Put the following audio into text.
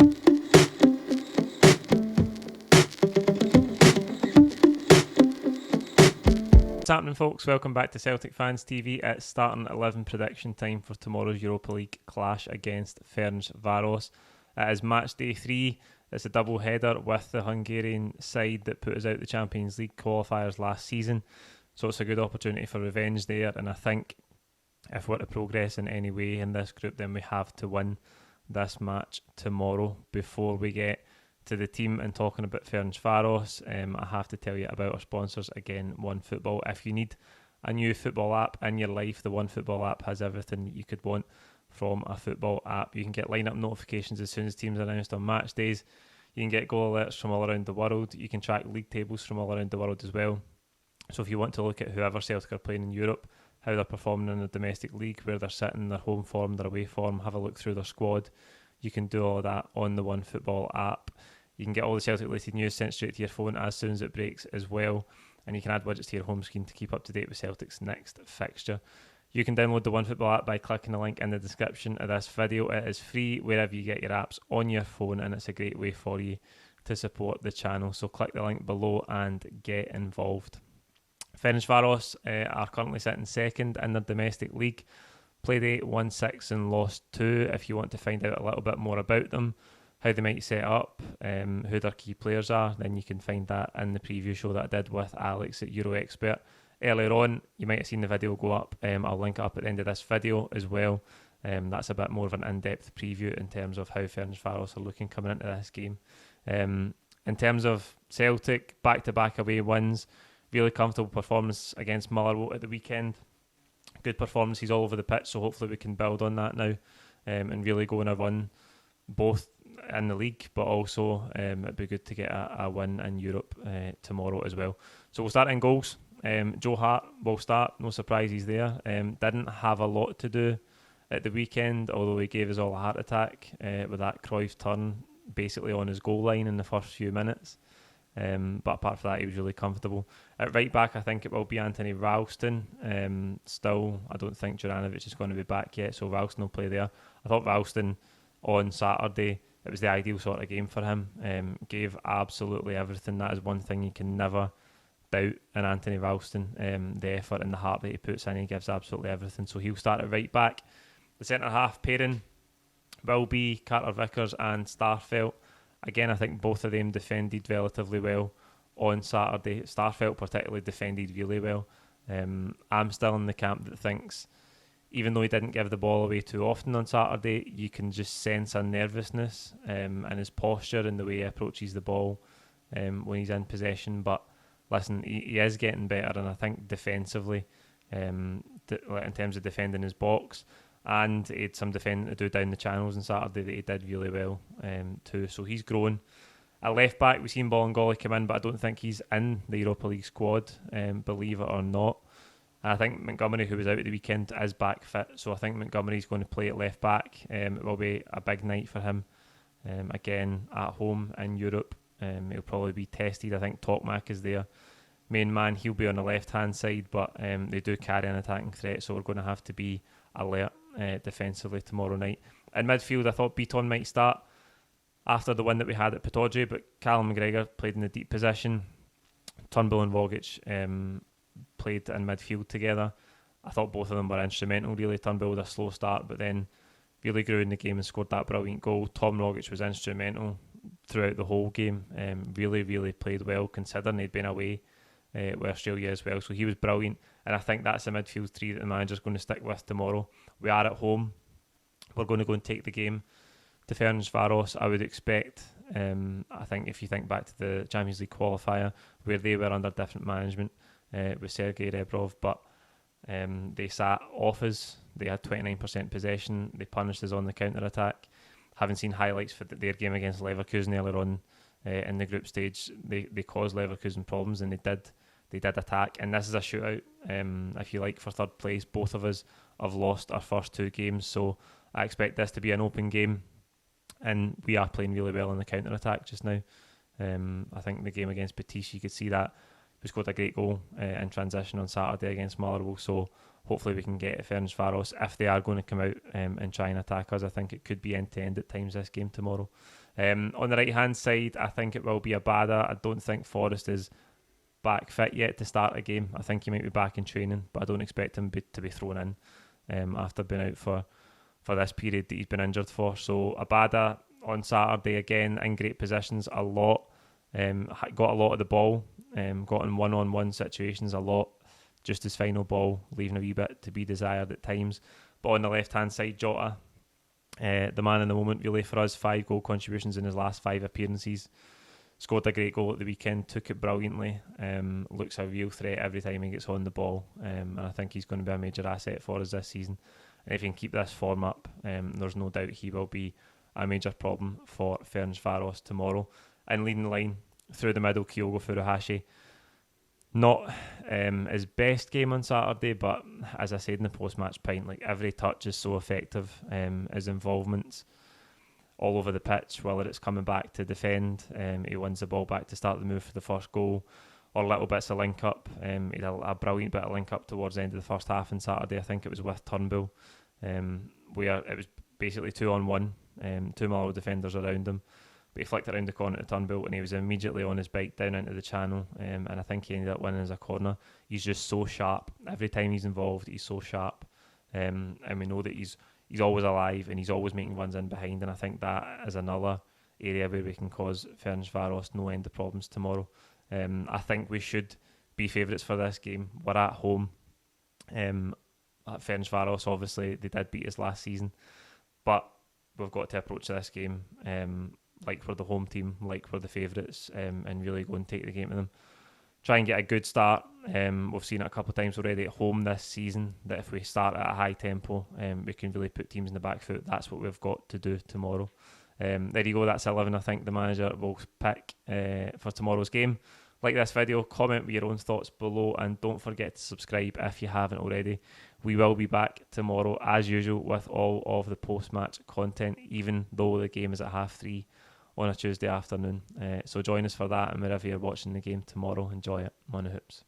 What's happening, folks? Welcome back to Celtic Fans TV. It's starting 11 prediction time for tomorrow's Europa League clash against Ferencva. It is match day 3. It's a double header with the Hungarian side that put us out the Champions League qualifiers last season. So it's a good opportunity for revenge there. And I think if we're to progress in any way in this group, then we have to win this match tomorrow. Before we get to the team and talking about Ferencvaros, I have to tell you about our sponsors again, OneFootball. If you need a new football app in your life, the OneFootball app has everything you could want from a football app. You can get lineup notifications as soon as teams are announced on match days. You can get goal alerts from all around the world. You can track league tables from all around the world as well. So if you want to look at whoever Celtic are playing in Europe, how they're performing in the domestic league, where they're sitting, their home form, their away form, have a look through their squad. You can do all of that on the OneFootball app. You can get all the Celtic-related news sent straight to your phone as soon as it breaks as well. And you can add widgets to your home screen to keep up to date with Celtic's next fixture. You can download the OneFootball app by clicking the link in the description of this video. It is free wherever you get your apps on your phone, and it's a great way for you to support the channel. So click the link below and get involved. Ferencvaros are currently sitting second in their domestic league. Played 8, won 6 and lost 2. If you want to find out a little bit more about them, how they might set up, who their key players are, then you can find that in the preview show that I did with Alex at Euro Expert earlier on. You might have seen the video go up. I'll link it up at the end of this video as well. That's a bit more of an in-depth preview in terms of how Ferencvaros are looking coming into this game. In terms of Celtic, back-to-back away wins, really comfortable performance against Motherwell at the weekend. Good performances all over the pitch, so hopefully we can build on that now and really go on a run, both in the league, but also it'd be good to get a win in Europe tomorrow as well. So we'll start in goals. Joe Hart will start, no surprise he's there. Didn't have a lot to do at the weekend, although he gave us all a heart attack with that Cruyff turn basically on his goal line in the first few minutes. But apart from that, he was really comfortable. At right back, I think it will be Anthony Ralston. Still, I don't think Juranovic is going to be back yet, so Ralston will play there. I thought Ralston on Saturday, it was the ideal sort of game for him. Gave absolutely everything. That is one thing you can never doubt in Anthony Ralston. The effort and the heart that he puts in, he gives absolutely everything. So he'll start at right back. The centre half pairing will be Carter Vickers and Starfelt. Again, I think both of them defended relatively well on Saturday. Starfelt particularly defended really well. I'm still in the camp that thinks, even though he didn't give the ball away too often on Saturday, you can just sense a nervousness in his posture and the way he approaches the ball when he's in possession. But listen, he is getting better, and I think defensively, in terms of defending his box, and he had some defending to do down the channels on Saturday that he did really well too. So he's grown. At left back, we've seen Bolingoli come in, but I don't think he's in the Europa League squad, believe it or not. I think Montgomery, who was out at the weekend, is back fit. So I think Montgomery's going to play at left back. It will be a big night for him. Again, at home in Europe. He'll probably be tested. I think Tokmak is their main man. He'll be on the left-hand side, but they do carry an attacking threat, so we're going to have to be alert defensively tomorrow night. In midfield, I thought Beaton might start after the win that we had at Pataudry, but Callum McGregor played in the deep position. Turnbull and Vogic played in midfield together. I thought both of them were instrumental, really. Turnbull with a slow start, but then really grew in the game and scored that brilliant goal. Tom Rogic was instrumental throughout the whole game. Really played well, considering they'd been away with Australia as well. So he was brilliant, and I think that's a midfield three that the manager's going to stick with tomorrow. We are at home. We're going to go and take the game to Ferencvaros. I would expect, I think if you think back to the Champions League qualifier, where they were under different management with Sergei Rebrov, but they sat off us. They had 29% possession. They punished us on the counter-attack. Haven't seen highlights for their game against Leverkusen earlier on in the group stage. They caused Leverkusen problems, and they did attack. And this is a shootout, if you like, for third place. Both of us have lost our first two games, so I expect this to be an open game. And we are playing really well in the counter-attack just now. I think the game against Betis, you could see that. We scored a great goal in transition on Saturday against Motherwell, so hopefully we can get at Ferencvaros if they are going to come out and try and attack us. I think it could be end-to-end at times this game tomorrow. On the right hand side, I think it will be Abada. I don't think Forrest is back fit yet to start a game. I think he might be back in training, but I don't expect him to be thrown in after being out for this period that he's been injured for. So Abada on Saturday again in great positions a lot. Got a lot of the ball. Got in one-on-one situations a lot. Just his final ball leaving a wee bit to be desired at times. But on the left hand side, Jota, the man in the moment really for us. 5 goal contributions in his last 5 appearances. Scored a great goal at the weekend, took it brilliantly. Looks a real threat every time he gets on the ball. And I think he's going to be a major asset for us this season. And if he can keep this form up, there's no doubt he will be a major problem for Ferencvaros tomorrow. And leading the line through the middle, Kyogo Furuhashi. Not his best game on Saturday, but as I said in the post-match pint, like every touch is so effective. His involvement all over the pitch, whether it's coming back to defend, he wins the ball back to start the move for the first goal, or little bits of link up. He had a brilliant bit of link up towards the end of the first half on Saturday. I think it was with Turnbull, where it was basically 2-on-1, 2 Mallow defenders around him. But he flicked around the corner to Turnbull and he was immediately on his bike down into the channel, and I think he ended up winning as a corner. He's just so sharp. Every time he's involved, he's so sharp. And we know that he's always alive and he's always making runs in behind, and I think that is another area where we can cause Ferencvaros no end of problems tomorrow. I think we should be favourites for this game. We're at home. At Ferencvaros, obviously, they did beat us last season, but we've got to approach this game like we're the home team, like we're the favourites, and really go and take the game to them. Try and get a good start. We've seen it a couple of times already at home this season, that if we start at a high tempo, we can really put teams in the back foot. That's what we've got to do tomorrow. There you go, that's 11 I think the manager will pick for tomorrow's game. Like this video, comment with your own thoughts below, and don't forget to subscribe if you haven't already. We will be back tomorrow as usual with all of the post-match content, even though the game is at 3:30 on a Tuesday afternoon. So join us for that, and wherever you're watching the game tomorrow, enjoy it. Mana hoops.